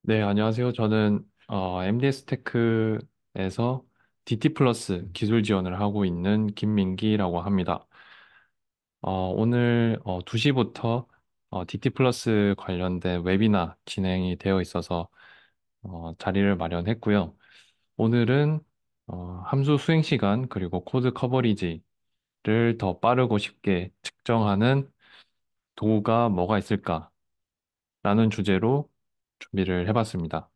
네, 안녕하세요. 저는 MDS 테크에서 DT 플러스 기술 지원을 하고 있는 김민기라고 합니다. 오늘 2시부터 DT 플러스 관련된 웨비나 진행이 되어 있어서 자리를 마련했고요. 오늘은 함수 수행 시간 그리고 코드 커버리지를 더 빠르고 쉽게 측정하는 도구가 뭐가 있을까라는 주제로 준비를 해봤습니다.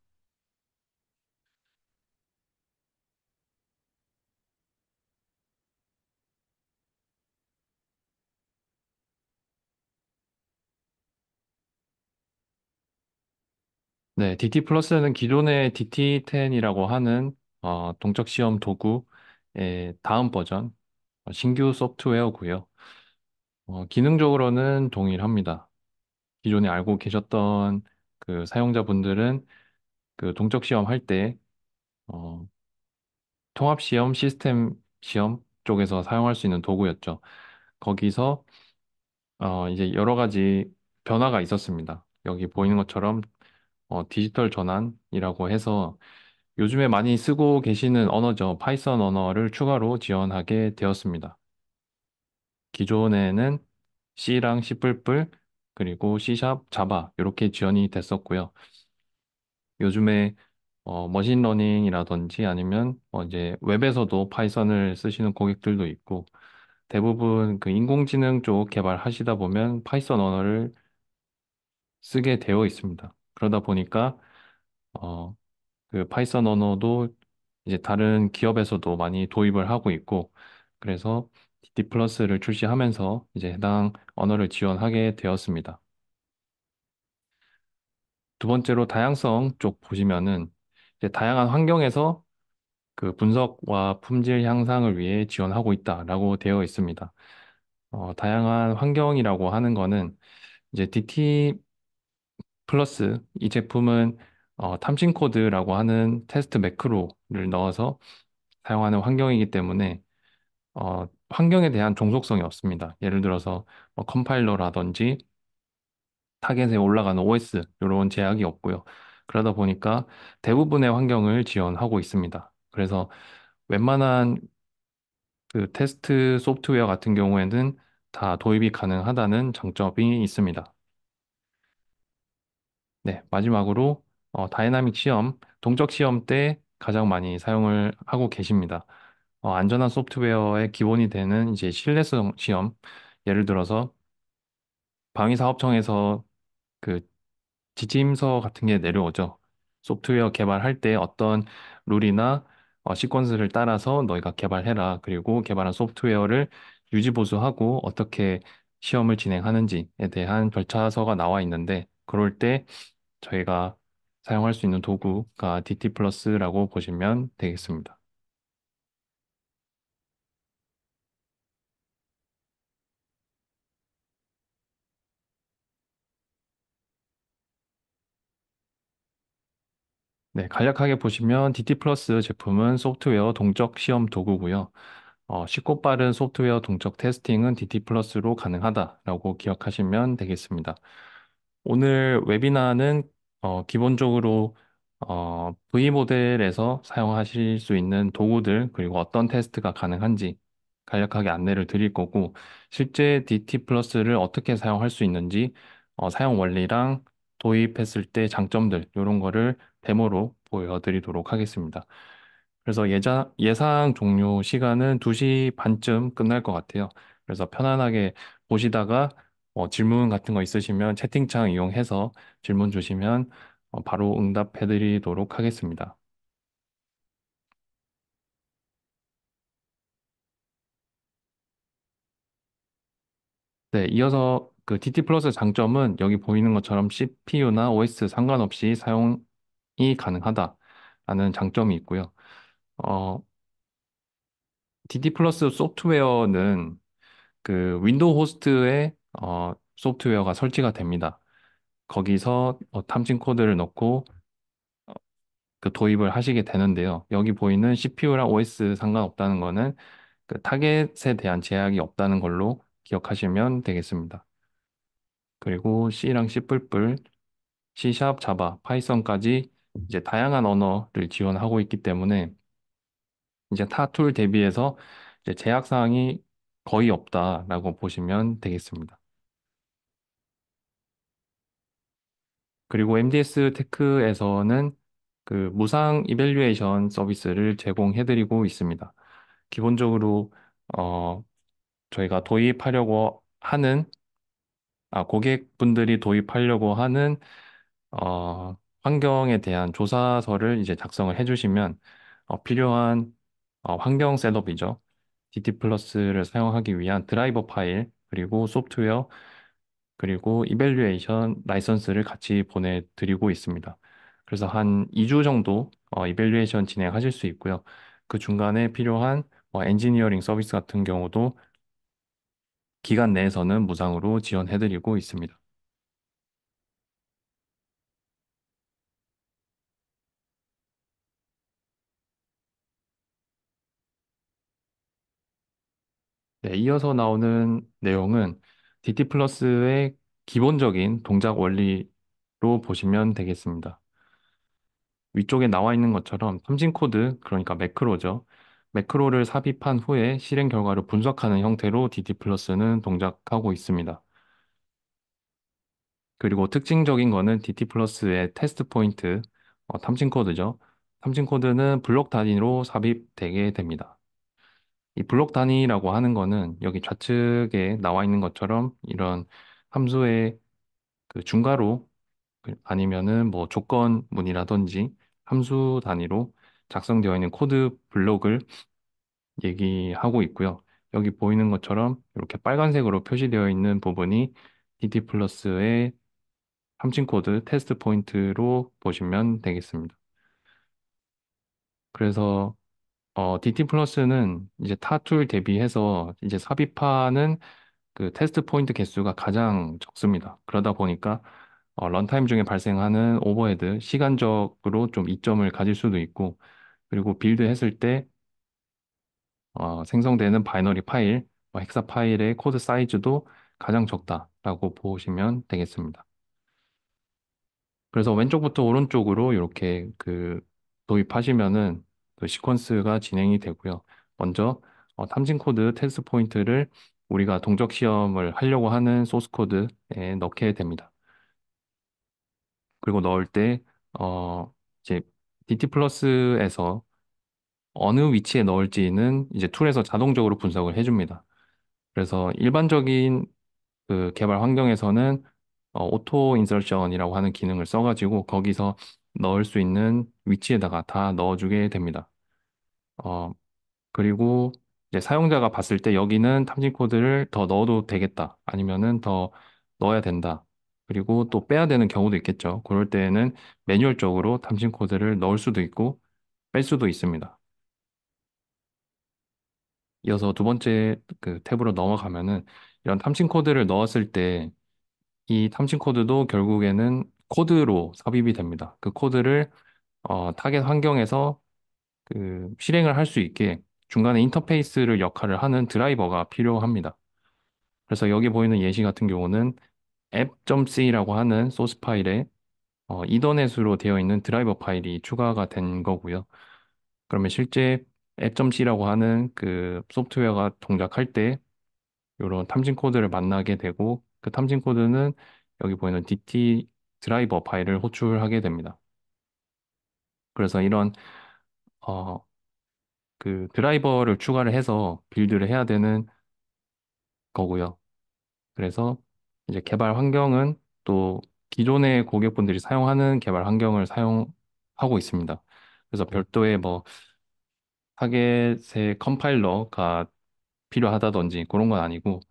네, DT 플러스는 기존의 DT10이라고 하는 동적 시험 도구의 다음 버전, 신규 소프트웨어고요. 기능적으로는 동일합니다. 기존에 알고 계셨던 그 사용자분들은 그 동적 시험 할 때 어, 통합 시험, 시스템 시험 쪽에서 사용할 수 있는 도구였죠. 거기서 이제 여러 가지 변화가 있었습니다. 여기 보이는 것처럼 디지털 전환이라고 해서 요즘에 많이 쓰고 계시는 언어죠. 파이썬 언어를 추가로 지원하게 되었습니다. 기존에는 C랑 C++, 그리고 C#, 자바 이렇게 지원이 됐었고요. 요즘에 머신러닝이라든지 아니면 이제 웹에서도 파이썬을 쓰시는 고객들도 있고 대부분 그 인공지능 쪽 개발하시다 보면 파이썬 언어를 쓰게 되어 있습니다. 그러다 보니까 어, 그 파이썬 언어도 이제 다른 기업에서도 많이 도입을 하고 있고, 그래서 DT 플러스를 출시하면서 이제 해당 언어를 지원하게 되었습니다. 두 번째로 다양성 쪽 보시면은 이제 다양한 환경에서 그 분석과 품질 향상을 위해 지원하고 있다라고 되어 있습니다. 다양한 환경이라고 하는 거는 이제 DT 플러스 이 제품은 탐진 코드라고 하는 테스트 매크로를 넣어서 사용하는 환경이기 때문에 환경에 대한 종속성이 없습니다. 예를 들어서 컴파일러라든지 타겟에 올라가는 OS 이런 제약이 없고요. 그러다 보니까 대부분의 환경을 지원하고 있습니다. 그래서 웬만한 그 테스트 소프트웨어 같은 경우에는 다 도입이 가능하다는 장점이 있습니다. 네, 마지막으로 다이나믹 시험, 동적 시험 때 가장 많이 사용을 하고 계십니다. 안전한 소프트웨어의 기본이 되는 이제 신뢰성 시험, 예를 들어서 방위사업청에서 그 지침서 같은 게 내려오죠. 소프트웨어 개발할 때 어떤 룰이나 시퀀스를 따라서 너희가 개발해라. 그리고 개발한 소프트웨어를 유지 보수하고 어떻게 시험을 진행하는지에 대한 절차서가 나와 있는데 그럴 때 저희가 사용할 수 있는 도구가 DT 플러스라고 보시면 되겠습니다. 네, 간략하게 보시면 DT 플러스 제품은 소프트웨어 동적 시험 도구고요. 쉽고 빠른 소프트웨어 동적 테스팅은 DT 플러스로 가능하다라고 기억하시면 되겠습니다. 오늘 웨비나는 기본적으로 V 모델에서 사용하실 수 있는 도구들 그리고 어떤 테스트가 가능한지 간략하게 안내를 드릴 거고 실제 DT 플러스를 어떻게 사용할 수 있는지 사용 원리랑 도입했을 때 장점들 이런 거를 데모로 보여드리도록 하겠습니다. 그래서 예상 종료 시간은 2시 반쯤 끝날 것 같아요. 그래서 편안하게 보시다가 질문 같은 거 있으시면 채팅창 이용해서 질문 주시면 바로 응답해 드리도록 하겠습니다. 네, 이어서 그 DT 플러스 장점은 여기 보이는 것처럼 CPU나 OS 상관없이 사용이 가능하다라는 장점이 있고요. 어, DT 플러스 소프트웨어는 그 윈도우 호스트에 소프트웨어가 설치가 됩니다. 거기서 탐진 코드를 넣고 그 도입을 하시게 되는데요. 여기 보이는 CPU랑 OS 상관없다는 거는 그 타겟에 대한 제약이 없다는 걸로 기억하시면 되겠습니다. 그리고 C랑 C++, C#, 자바, 파이썬까지 이제 다양한 언어를 지원하고 있기 때문에 이제 타 툴 대비해서 이제 제약 사항이 거의 없다라고 보시면 되겠습니다. 그리고 MDS 테크에서는 그 무상 이벨리에이션 서비스를 제공해드리고 있습니다. 기본적으로 어, 저희가 도입하려고 하는 고객분들이 도입하려고 하는 환경에 대한 조사서를 이제 작성을 해주시면 필요한 환경 셋업이죠. DT 플러스를 사용하기 위한 드라이버 파일, 그리고 소프트웨어, 그리고 이벨리에이션 라이선스를 같이 보내드리고 있습니다. 그래서 한 2주 정도 이벨리에이션 진행하실 수 있고요. 그 중간에 필요한 엔지니어링 서비스 같은 경우도 기간 내에서는 무상으로 지원해드리고 있습니다. 네, 이어서 나오는 내용은 DT 플러스의 기본적인 동작 원리로 보시면 되겠습니다. 위쪽에 나와 있는 것처럼 탐진 코드, 그러니까 매크로죠. 매크로를 삽입한 후에 실행 결과를 분석하는 형태로 DT 플러스는 동작하고 있습니다. 그리고 특징적인 거는 DT 플러스의 테스트 포인트, 탐진 코드죠. 탐진 코드는 블록 단위로 삽입되게 됩니다. 이 블록 단위라고 하는 거는 여기 좌측에 나와 있는 것처럼 이런 함수의 그 중괄호 아니면은 뭐 조건문이라든지 함수 단위로 작성되어 있는 코드 블록을 얘기하고 있고요. 여기 보이는 것처럼 이렇게 빨간색으로 표시되어 있는 부분이 DT 플러스의 함진 코드 테스트 포인트로 보시면 되겠습니다. 그래서 DT 플러스는 이제 타 툴 대비해서 이제 삽입하는 그 테스트 포인트 개수가 가장 적습니다. 그러다 보니까 런타임 중에 발생하는 오버헤드, 시간적으로 좀 이점을 가질 수도 있고, 그리고 빌드 했을 때 생성되는 바이너리 파일, 헥사 파일의 코드 사이즈도 가장 적다라고 보시면 되겠습니다. 그래서 왼쪽부터 오른쪽으로 이렇게 그 도입하시면은 그 시퀀스가 진행이 되고요. 먼저 탐진 코드 테스트 포인트를 우리가 동적 시험을 하려고 하는 소스 코드에 넣게 됩니다. 그리고 넣을 때 이제 DT 플러스에서 어느 위치에 넣을지는 이제 툴에서 자동적으로 분석을 해줍니다. 그래서 일반적인 그 개발 환경에서는 오토 인설션이라고 하는 기능을 써가지고 거기서 넣을 수 있는 위치에다가 다 넣어주게 됩니다. 어, 그리고 이제 사용자가 봤을 때 여기는 탐진 코드를 더 넣어도 되겠다. 아니면은 더 넣어야 된다. 그리고 또 빼야 되는 경우도 있겠죠. 그럴 때에는 매뉴얼적으로 탐진 코드를 넣을 수도 있고 뺄 수도 있습니다. 이어서 두 번째 그 탭으로 넘어가면은 이런 탐진 코드를 넣었을 때 이 탐진 코드도 결국에는 코드로 삽입이 됩니다. 그 코드를 타겟 환경에서 그 실행을 할 수 있게 중간에 인터페이스를 역할을 하는 드라이버가 필요합니다. 그래서 여기 보이는 예시 같은 경우는 app.c라고 하는 소스 파일에 이더넷으로 되어 있는 드라이버 파일이 추가가 된 거고요. 그러면 실제 app.c라고 하는 그 소프트웨어가 동작할 때 이런 탐진 코드를 만나게 되고 그 탐진 코드는 여기 보이는 DT 드라이버 파일을 호출하게 됩니다. 그래서 이런 어, 그 드라이버를 추가를 해서 빌드를 해야 되는 거고요. 그래서 이제 개발 환경은 또 기존의 고객분들이 사용하는 개발 환경을 사용하고 있습니다. 그래서 별도의 뭐 타겟의 컴파일러가 필요하다든지 그런 건 아니고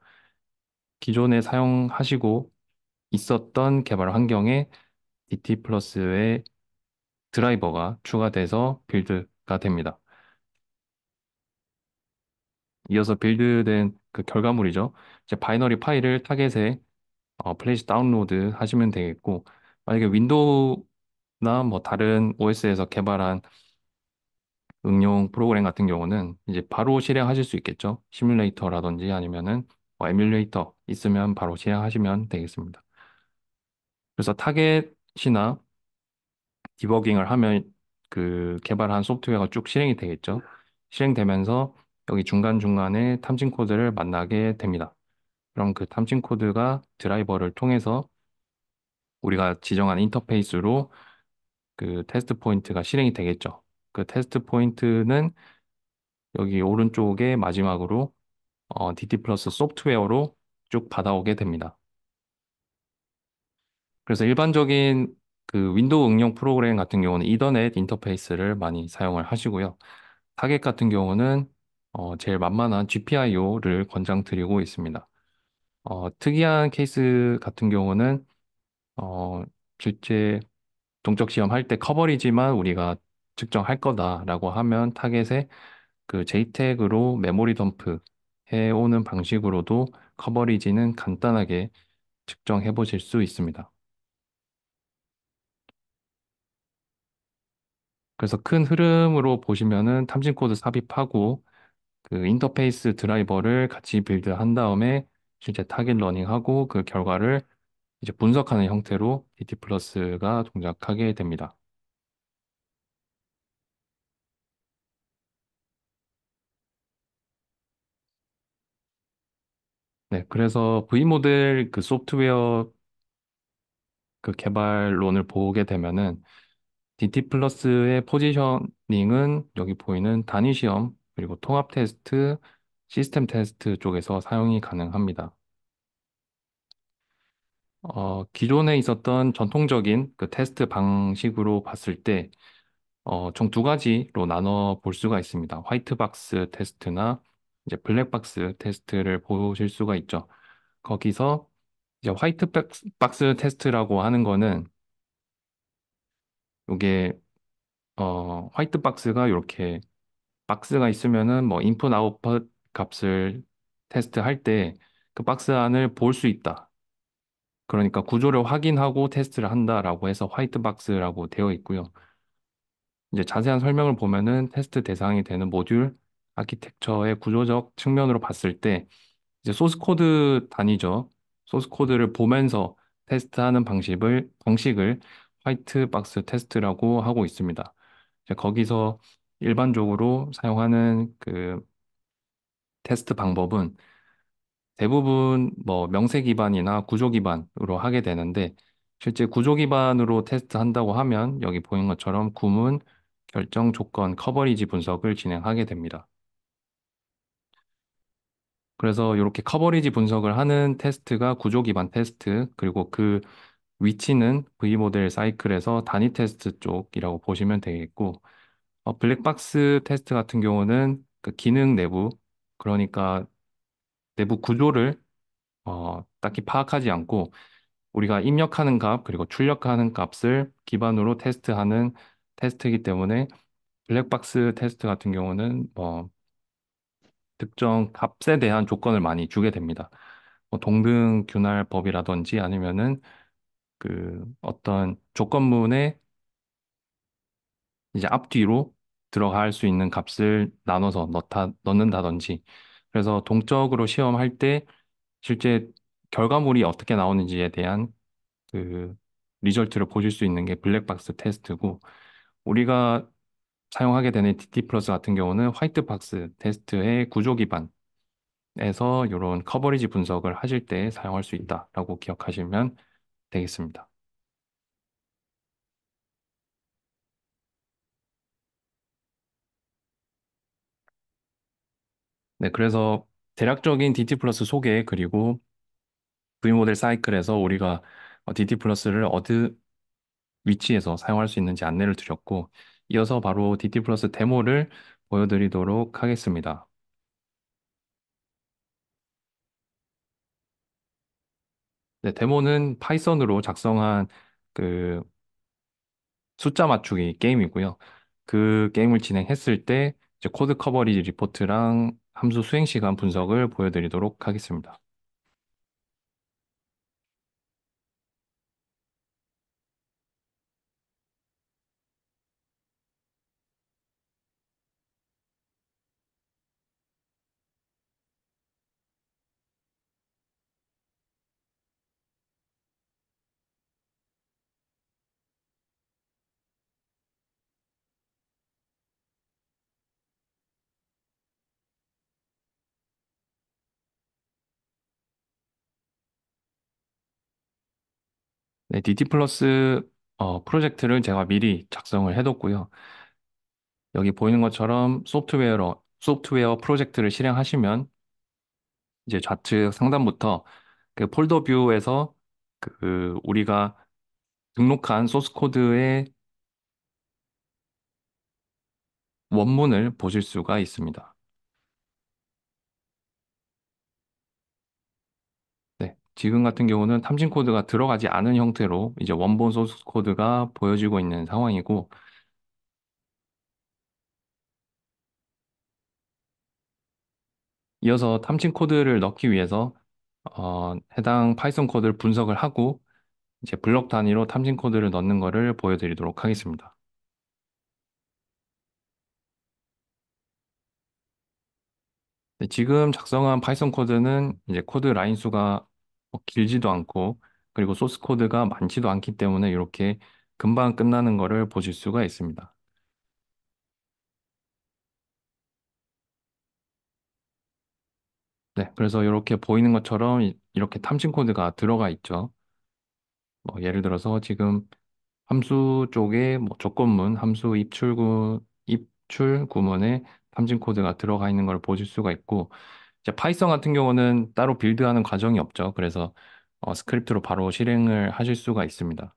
기존에 사용하시고 있었던 개발 환경에 DT 플러스의 드라이버가 추가돼서 빌드가 됩니다. 이어서 빌드된 그 결과물이죠. 이제 바이너리 파일을 타겟에 플래시 다운로드 하시면 되겠고, 만약에 윈도우나 뭐 다른 OS에서 개발한 응용 프로그램 같은 경우는 이제 바로 실행하실 수 있겠죠. 시뮬레이터라든지 아니면은 에뮬레이터 있으면 바로 실행하시면 되겠습니다. 그래서 타겟 디버깅을 하면 그 개발한 소프트웨어가 쭉 실행이 되겠죠. 실행되면서 여기 중간중간에 탐진 코드를 만나게 됩니다. 그럼 그 탐진 코드가 드라이버를 통해서 우리가 지정한 인터페이스로 그 테스트 포인트가 실행이 되겠죠. 그 테스트 포인트는 여기 오른쪽에 마지막으로 DT 플러스 소프트웨어로 쭉 받아오게 됩니다. 그래서 일반적인 그 윈도우 응용 프로그램 같은 경우는 이더넷 인터페이스를 많이 사용을 하시고요. 타겟 같은 경우는 제일 만만한 GPIO를 권장드리고 있습니다. 특이한 케이스 같은 경우는 어, 실제 동적 시험 할 때 커버리지만 우리가 측정할 거다라고 하면 타겟에 그 JTAG으로 메모리 덤프 해오는 방식으로도 커버리지는 간단하게 측정해 보실 수 있습니다. 그래서 큰 흐름으로 보시면은 탐진 코드 삽입하고 그 인터페이스 드라이버를 같이 빌드한 다음에 실제 타겟 러닝하고 그 결과를 이제 분석하는 형태로 DT 플러스가 동작하게 됩니다. 네, 그래서 V 모델 그 소프트웨어 그 개발론을 보게 되면은 DT 플러스의 포지셔닝은 여기 보이는 단위 시험 그리고 통합 테스트, 시스템 테스트 쪽에서 사용이 가능합니다. 기존에 있었던 전통적인 그 테스트 방식으로 봤을 때, 총 두 가지로 나눠 볼 수가 있습니다. 화이트 박스 테스트나 이제 블랙 박스 테스트를 보실 수가 있죠. 거기서 이제 화이트 박스 테스트라고 하는 거는 이게 화이트 박스가 이렇게 박스가 있으면은 뭐 인풋 아웃풋 값을 테스트할 때 그 박스 안을 볼 수 있다. 그러니까 구조를 확인하고 테스트를 한다라고 해서 화이트 박스라고 되어 있고요. 이제 자세한 설명을 보면은 테스트 대상이 되는 모듈 아키텍처의 구조적 측면으로 봤을 때 이제 소스 코드 단위죠. 소스 코드를 보면서 테스트하는 방식을 화이트 박스 테스트라고 하고 있습니다. 이제 거기서 일반적으로 사용하는 그 테스트 방법은 대부분 뭐 명세 기반이나 구조 기반으로 하게 되는데 실제 구조 기반으로 테스트 한다고 하면 여기 보인 것처럼 구문, 결정 조건, 커버리지 분석을 진행하게 됩니다. 그래서 이렇게 커버리지 분석을 하는 테스트가 구조 기반 테스트, 그리고 그 위치는 V모델 사이클에서 단위 테스트 쪽이라고 보시면 되겠고, 블랙박스 테스트 같은 경우는 그 기능 내부, 그러니까 내부 구조를 딱히 파악하지 않고 우리가 입력하는 값, 그리고 출력하는 값을 기반으로 테스트하는 테스트이기 때문에 블랙박스 테스트 같은 경우는 뭐 특정 값에 대한 조건을 많이 주게 됩니다. 뭐 동등 균할법이라든지 아니면은 그 어떤 조건문에 이제 앞뒤로 들어갈 수 있는 값을 나눠서 넣는다든지 그래서 동적으로 시험할 때 실제 결과물이 어떻게 나오는지에 대한 그 리절트를 보실 수 있는 게 블랙박스 테스트고 우리가 사용하게 되는 DT 플러스 같은 경우는 화이트 박스 테스트의 구조 기반에서 이런 커버리지 분석을 하실 때 사용할 수 있다라고 기억하시면 되겠습니다. 네, 그래서 대략적인 DT 플러스 소개 그리고 V모델 사이클에서 우리가 DT 플러스를 어느 위치에서 사용할 수 있는지 안내를 드렸고 이어서 바로 DT 플러스 데모를 보여드리도록 하겠습니다. 네, 데모는 파이썬으로 작성한 그 숫자 맞추기 게임이고요. 그 게임을 진행했을 때 이제 코드 커버리지 리포트랑 함수 수행 시간 분석을 보여드리도록 하겠습니다. 네, DT 플러스 프로젝트를 제가 미리 작성을 해뒀고요. 여기 보이는 것처럼 소프트웨어 프로젝트를 실행하시면 이제 좌측 상단부터 그 폴더 뷰에서 그 우리가 등록한 소스 코드의 원문을 보실 수가 있습니다. 네, 지금 같은 경우는 탐진 코드가 들어가지 않은 형태로 이제 원본 소스 코드가 보여지고 있는 상황이고, 이어서 탐진 코드를 넣기 위해서 해당 파이썬 코드를 분석을 하고 이제 블럭 단위로 탐진 코드를 넣는 것을 보여드리도록 하겠습니다. 네, 지금 작성한 파이썬 코드는 이제 코드 라인 수가 길지도 않고 그리고 소스 코드가 많지도 않기 때문에 이렇게 금방 끝나는 것을 보실 수가 있습니다. 네, 그래서 이렇게 보이는 것처럼 이렇게 탐진 코드가 들어가 있죠. 예를 들어서 지금 함수 쪽에 조건문, 함수 입출 구문에 탐진 코드가 들어가 있는 걸 보실 수가 있고, 이제 파이썬 같은 경우는 따로 빌드하는 과정이 없죠. 그래서 스크립트로 바로 실행을 하실 수가 있습니다.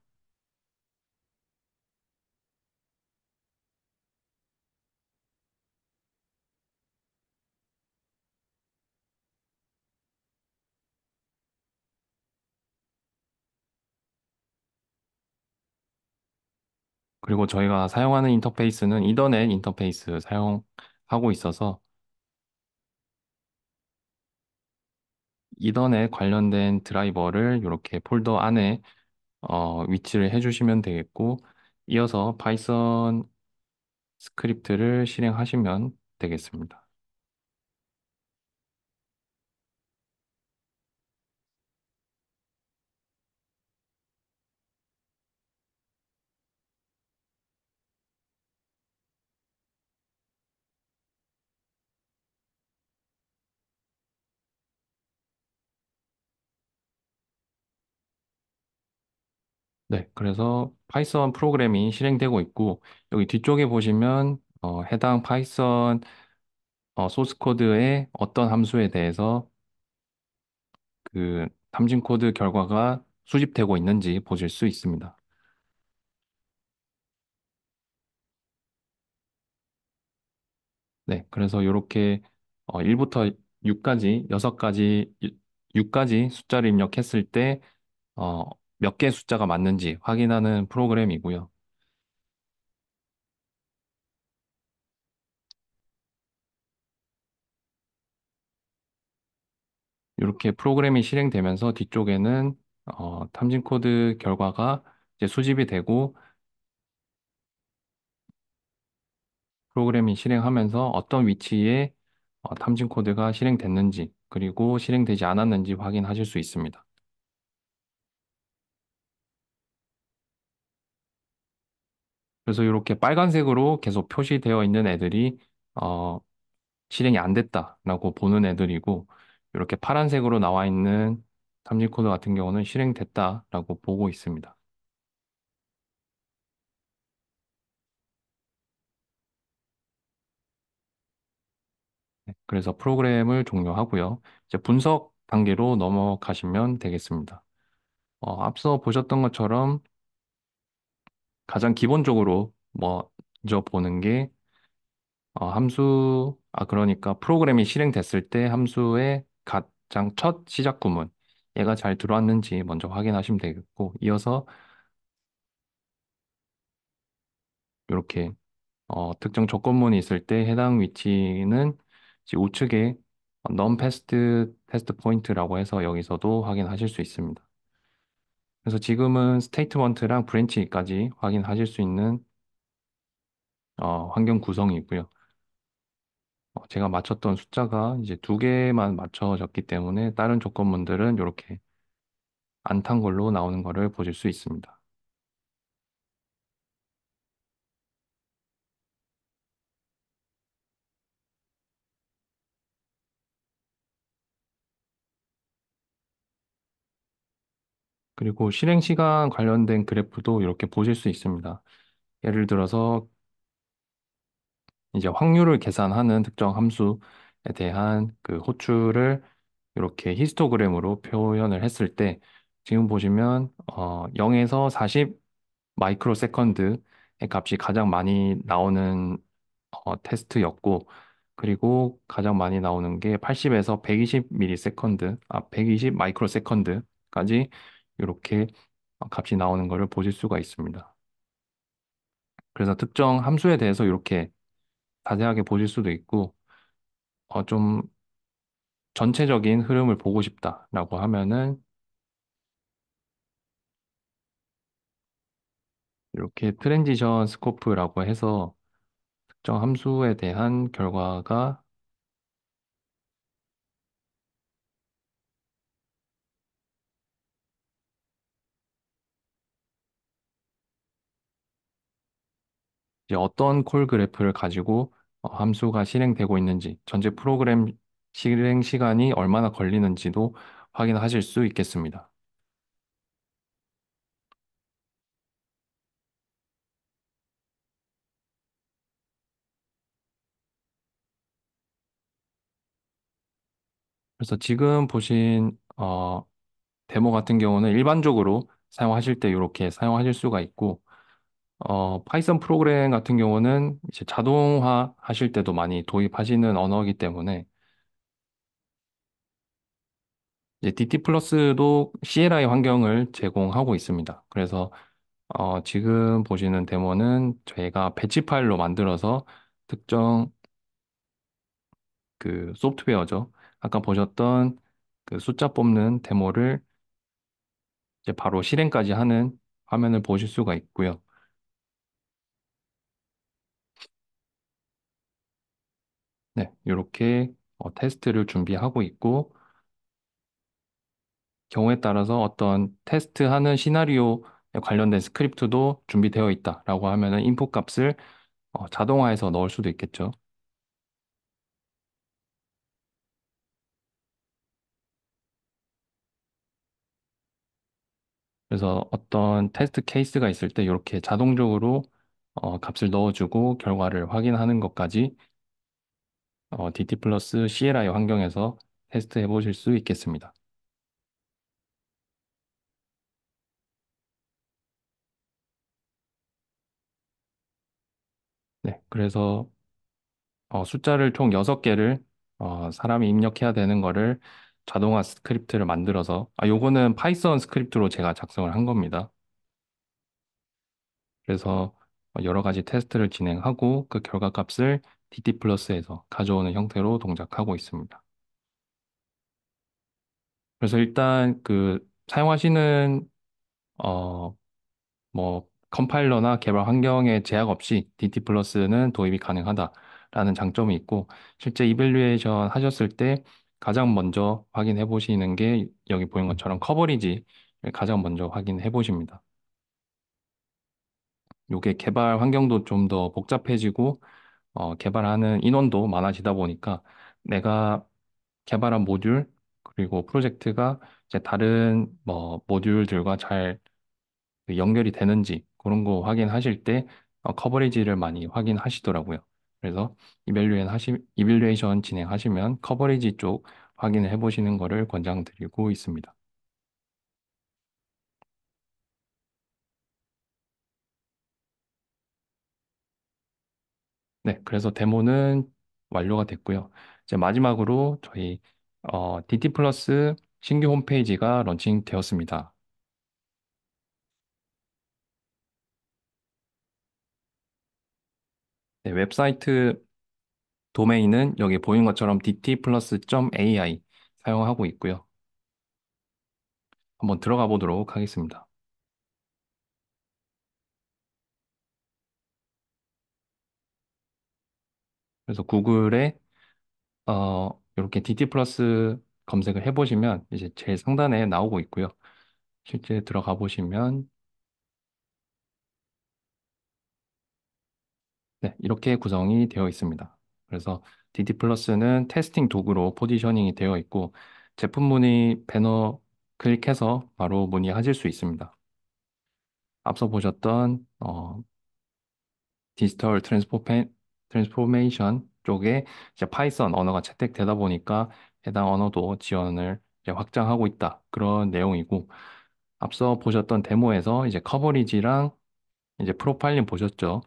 그리고 저희가 사용하는 인터페이스는 이더넷 인터페이스 사용하고 있어서 이더넷 관련된 드라이버를 이렇게 폴더 안에 위치를 해주시면 되겠고, 이어서 파이썬 스크립트를 실행하시면 되겠습니다. 네, 그래서 파이썬 프로그램이 실행되고 있고, 여기 뒤쪽에 보시면 해당 파이썬 소스 코드의 어떤 함수에 대해서 그 탐진 코드 결과가 수집되고 있는지 보실 수 있습니다. 네, 그래서 이렇게 1부터 6까지, 6가지, 6가지 숫자를 입력했을 때 몇 개의 숫자가 맞는지 확인하는 프로그램이고요. 이렇게 프로그램이 실행되면서 뒤쪽에는 탐진 코드 결과가 이제 수집이 되고 프로그램이 실행하면서 어떤 위치에 탐진 코드가 실행됐는지 그리고 실행되지 않았는지 확인하실 수 있습니다. 그래서 이렇게 빨간색으로 계속 표시되어 있는 애들이 어, 실행이 안 됐다라고 보는 애들이고 이렇게 파란색으로 나와 있는 탐진 코드 같은 경우는 실행됐다라고 보고 있습니다. 네, 그래서 프로그램을 종료하고요. 이제 분석 단계로 넘어가시면 되겠습니다. 앞서 보셨던 것처럼 가장 기본적으로 먼저 보는 게 그러니까 프로그램이 실행됐을 때 함수의 가장 첫 시작 구문, 얘가 잘 들어왔는지 먼저 확인하시면 되겠고, 이어서 이렇게 특정 조건문이 있을 때 해당 위치는 이제 우측에 non passed test point라고 해서 여기서도 확인하실 수 있습니다. 그래서 지금은 스테이트먼트랑 브랜치까지 확인하실 수 있는 환경 구성이고요. 제가 맞췄던 숫자가 이제 두 개만 맞춰졌기 때문에 다른 조건문들은 이렇게 안 탄 걸로 나오는 거를 보실 수 있습니다. 그리고 실행 시간 관련된 그래프도 이렇게 보실 수 있습니다. 예를 들어서 이제 확률을 계산하는 특정 함수에 대한 그 호출을 이렇게 히스토그램으로 표현을 했을 때 지금 보시면 0에서 40 마이크로 세컨드의 값이 가장 많이 나오는 테스트였고, 그리고 가장 많이 나오는 게 80에서 120 밀리세컨드, 120 마이크로 세컨드까지 이렇게 값이 나오는 것을 보실 수가 있습니다. 그래서 특정 함수에 대해서 이렇게 자세하게 보실 수도 있고, 좀 전체적인 흐름을 보고 싶다라고 하면은 이렇게 트랜지션 스코프라고 해서 특정 함수에 대한 결과가 이제 어떤 콜 그래프를 가지고 함수가 실행되고 있는지, 전체 프로그램 실행 시간이 얼마나 걸리는지도 확인하실 수 있겠습니다. 그래서 지금 보신 데모 같은 경우는 일반적으로 사용하실 때 이렇게 사용하실 수가 있고, 파이썬 프로그램 같은 경우는 이제 자동화 하실 때도 많이 도입하시는 언어이기 때문에 이제 DT 플러스도 CLI 환경을 제공하고 있습니다. 그래서 지금 보시는 데모는 저희가 배치 파일로 만들어서 특정 그 소프트웨어죠. 아까 보셨던 그 숫자 뽑는 데모를 이제 바로 실행까지 하는 화면을 보실 수가 있고요. 네, 이렇게 테스트를 준비하고 있고, 경우에 따라서 어떤 테스트하는 시나리오에 관련된 스크립트도 준비되어 있다라고 하면은 인풋 값을 자동화해서 넣을 수도 있겠죠. 그래서 어떤 테스트 케이스가 있을 때 이렇게 자동적으로 값을 넣어주고 결과를 확인하는 것까지 DT 플러스 CLI 환경에서 테스트해 보실 수 있겠습니다. 네, 그래서 숫자를 총 6개를 사람이 입력해야 되는 거를 자동화 스크립트를 만들어서, 요거는 파이썬 스크립트로 제가 작성을 한 겁니다. 그래서 여러 가지 테스트를 진행하고 그 결과 값을 DT 플러스에서 가져오는 형태로 동작하고 있습니다. 그래서 일단 그 사용하시는 어, 뭐 컴파일러나 개발 환경에 제약 없이 DT 플러스는 도입이 가능하다라는 장점이 있고, 실제 이밸류에이션 하셨을 때 가장 먼저 확인해 보시는 게 여기 보이는 것처럼 커버리지를 가장 먼저 확인해 보십니다. 요게 개발 환경도 좀 더 복잡해지고 개발하는 인원도 많아지다 보니까 내가 개발한 모듈 그리고 프로젝트가 이제 다른 뭐 모듈들과 잘그 연결이 되는지 그런 거 확인하실 때 커버리지를 많이 확인하시더라고요. 그래서 이밸류에이션 진행하시면 커버리지 쪽 확인을 해보시는 거를 권장드리고 있습니다. 네, 그래서 데모는 완료가 됐고요. 이제 마지막으로 저희 DT 플러스 신규 홈페이지가 런칭 되었습니다. 네, 웹사이트 도메인은 여기 보이는 것처럼 dtplus.ai 사용하고 있고요. 한번 들어가 보도록 하겠습니다. 그래서 구글에 이렇게 DT 플러스 검색을 해보시면 이제 제일 상단에 나오고 있고요. 실제 들어가 보시면 네, 이렇게 구성이 되어 있습니다. 그래서 DT 플러스는 테스팅 도구로 포지셔닝이 되어 있고 제품 문의 배너 클릭해서 바로 문의하실 수 있습니다. 앞서 보셨던 디지털 트랜스포메이션 쪽에 이제 파이썬 언어가 채택되다 보니까 해당 언어도 지원을 이제 확장하고 있다. 그런 내용이고 앞서 보셨던 데모에서 이제 커버리지랑 이제 프로파일링 보셨죠.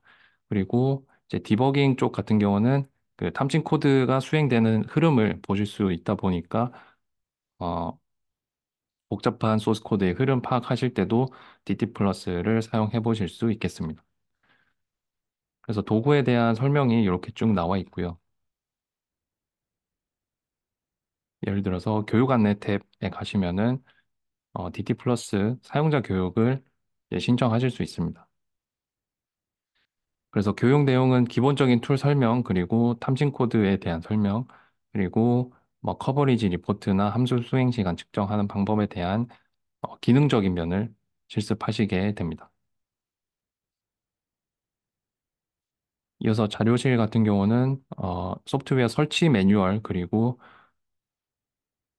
그리고 이제 디버깅 쪽 같은 경우는 그 탐진 코드가 수행되는 흐름을 보실 수 있다 보니까 어, 복잡한 소스 코드의 흐름 파악하실 때도 DT 플러스를 사용해 보실 수 있겠습니다. 그래서 도구에 대한 설명이 이렇게 쭉 나와 있고요. 예를 들어서 교육 안내 탭에 가시면은 DT 플러스 사용자 교육을 이제 신청하실 수 있습니다. 그래서 교육 내용은 기본적인 툴 설명, 그리고 탐진 코드에 대한 설명, 그리고 뭐 커버리지 리포트나 함수 수행 시간 측정하는 방법에 대한 기능적인 면을 실습하시게 됩니다. 이어서 자료실 같은 경우는 소프트웨어 설치 매뉴얼, 그리고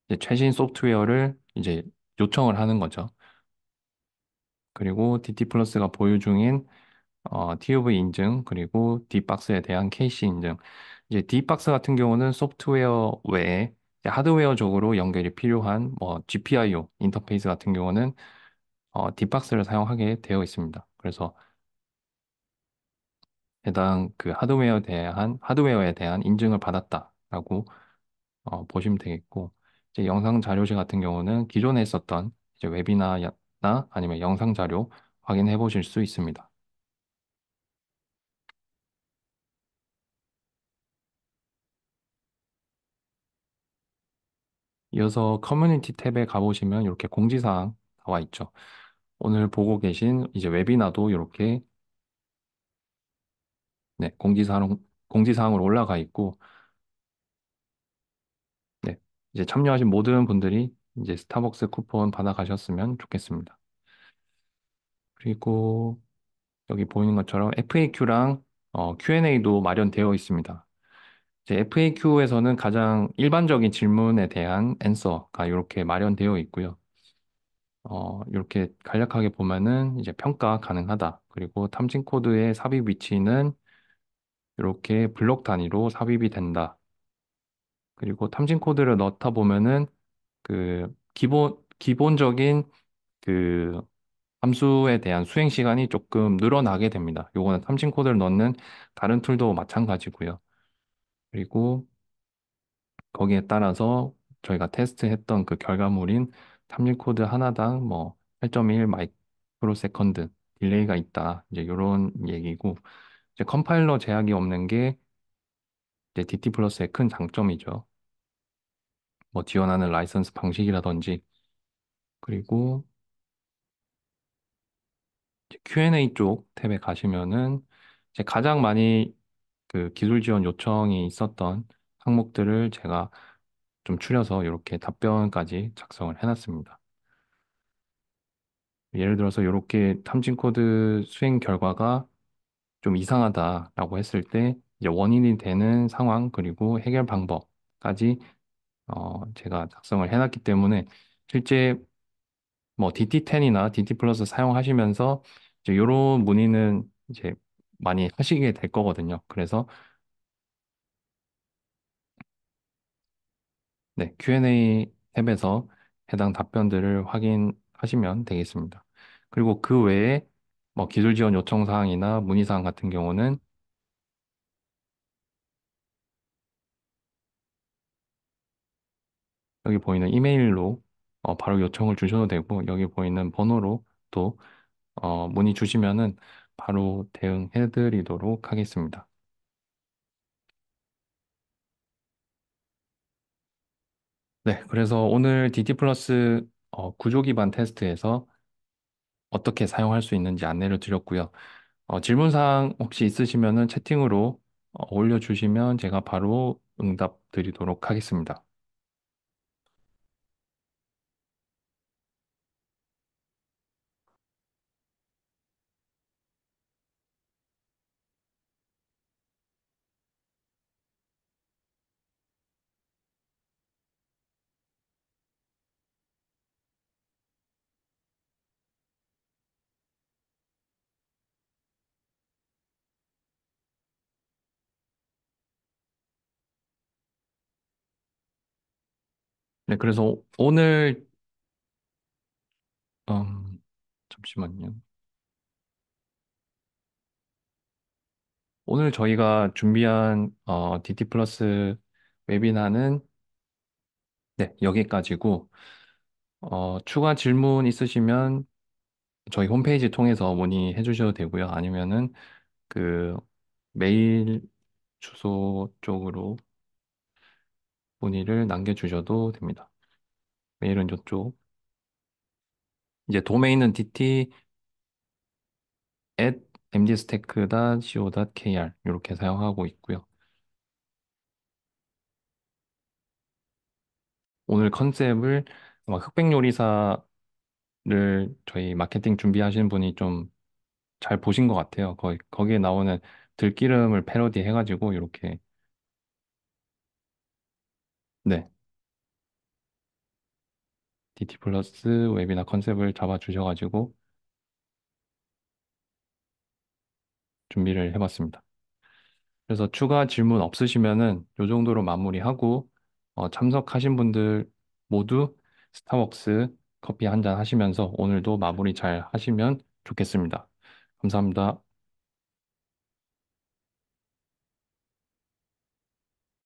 이제 최신 소프트웨어를 이제 요청을 하는 거죠. 그리고 DT 플러스가 보유 중인 TUV 인증, 그리고 D박스에 대한 KC 인증. 이제 D박스 같은 경우는 소프트웨어 외에 이제 하드웨어적으로 연결이 필요한 뭐 GPIO 인터페이스 같은 경우는 D박스를 사용하게 되어 있습니다. 그래서 해당 그 하드웨어에 대한 인증을 받았다라고 보시면 되겠고, 이제 영상 자료실 같은 경우는 기존에 있었던 이제 웨비나나 아니면 영상 자료 확인해 보실 수 있습니다. 이어서 커뮤니티 탭에 가보시면 이렇게 공지사항 나와 있죠. 오늘 보고 계신 이제 웨비나도 이렇게 네, 공지사항으로 올라가 있고, 네, 이제 참여하신 모든 분들이 이제 스타벅스 쿠폰 받아가셨으면 좋겠습니다. 그리고 여기 보이는 것처럼 FAQ랑 Q&A도 마련되어 있습니다. 이제 FAQ에서는 가장 일반적인 질문에 대한 앤서가 이렇게 마련되어 있고요. 이렇게 간략하게 보면은 이제 평가 가능하다. 그리고 탐진 코드의 삽입 위치는 이렇게 블록 단위로 삽입이 된다. 그리고 탐진 코드를 넣다 보면은 그 기본적인 그 함수에 대한 수행 시간이 조금 늘어나게 됩니다. 요거는 탐진 코드를 넣는 다른 툴도 마찬가지고요. 그리고 거기에 따라서 저희가 테스트했던 그 결과물인 탐진 코드 하나당 뭐 8.1 마이크로 세컨드 딜레이가 있다. 이제 이런 얘기고 이제 컴파일러 제약이 없는 게 이제 DT 플러스의 큰 장점이죠. 뭐 지원하는 라이선스 방식이라든지 그리고 이제 Q&A 쪽 탭에 가시면은 이제 가장 많이 그 기술 지원 요청이 있었던 항목들을 제가 좀 추려서 이렇게 답변까지 작성을 해놨습니다. 예를 들어서 이렇게 탐진 코드 수행 결과가 좀 이상하다라고 했을 때 이제 원인이 되는 상황 그리고 해결 방법까지 제가 작성을 해놨기 때문에 실제 뭐 DT10이나 DT 플러스 사용하시면서 이제 이런 문의는 이제 많이 하시게 될 거거든요. 그래서 네, Q&A 탭에서 해당 답변들을 확인하시면 되겠습니다. 그리고 그 외에 뭐 기술 지원 요청 사항이나 문의 사항 같은 경우는 여기 보이는 이메일로 바로 요청을 주셔도 되고 여기 보이는 번호로 또 문의 주시면은 바로 대응해 드리도록 하겠습니다. 네, 그래서 오늘 DT 플러스 구조 기반 테스트에서 어떻게 사용할 수 있는지 안내를 드렸고요. 질문 사항 혹시 있으시면은 채팅으로 올려주시면 제가 바로 응답 드리도록 하겠습니다. 네, 그래서 오늘, 잠시만요. 오늘 저희가 준비한 DT 플러스 웨비나는 네, 여기까지고, 추가 질문 있으시면 저희 홈페이지 통해서 문의해 주셔도 되고요. 아니면은 그 메일 주소 쪽으로 문의를 남겨주셔도 됩니다. 메일은 이쪽. 이제 도메인은 dt at mdstack.co.kr 이렇게 사용하고 있고요. 오늘 컨셉을 아마 흑백 요리사를 저희 마케팅 준비하시는 분이 좀 잘 보신 것 같아요. 거기에 나오는 들기름을 패러디 해가지고 이렇게 네, DT 플러스 웨비나 컨셉을 잡아 주셔가지고 준비를 해봤습니다. 그래서 추가 질문 없으시면은 요 정도로 마무리하고 참석하신 분들 모두 스타벅스 커피 한 잔 하시면서 오늘도 마무리 잘 하시면 좋겠습니다. 감사합니다.